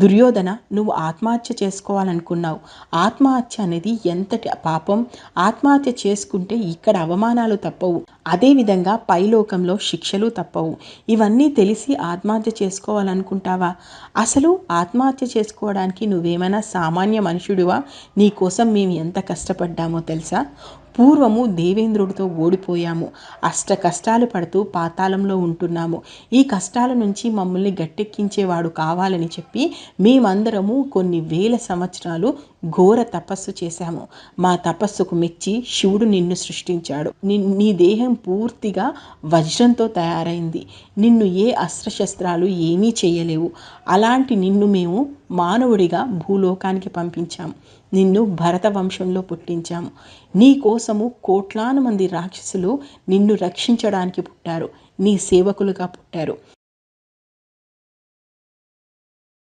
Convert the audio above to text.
దుర్యోధన, నువ్వు ఆత్మహత్య చేసుకోవాలనుకున్నావు. ఆత్మహత్య అనేది ఎంతటి పాపం. ఆత్మహత్య చేసుకుంటే ఇక్కడ అవమానాలు తప్పవు, అదేవిధంగా పైలోకంలో శిక్షలు తప్పవు. ఇవన్నీ తెలిసి ఆత్మహత్య చేసుకోవాలనుకుంటావా? అసలు ఆత్మహత్య చేసుకోవడానికి నువ్వేమైనా సామాన్య మనుషుడివా? నీ కోసం మేము ఎంత కష్టపడ్డామో తెలుసా? పూర్వము దేవేంద్రుడితో ఓడిపోయాము, అష్ట కష్టాలు పడుతూ పాతాళంలో ఉంటున్నాము. ఈ కష్టాల నుంచి మమ్మల్ని గట్టెక్కించేవాడు కావాలని చెప్పి మేమందరము కొన్ని వేల సంవత్సరాలు ఘోర తపస్సు చేశాము. మా తపస్సుకు మెచ్చి శివుడు నిన్ను సృష్టించాడు. నీ దేహం పూర్తిగా వజ్రంతో తయారైంది. నిన్ను ఏ అస్త్రశస్త్రాలు ఏమీ చేయలేవు. అలాంటి నిన్ను మేము మానవుడిగా భూలోకానికి పంపించాము. నిన్ను భరత వంశంలో పుట్టించాము. నీ కోసము కోట్లాను మంది రాక్షసులు నిన్ను రక్షించడానికి పుట్టారు, నీ సేవకులుగా పుట్టారు.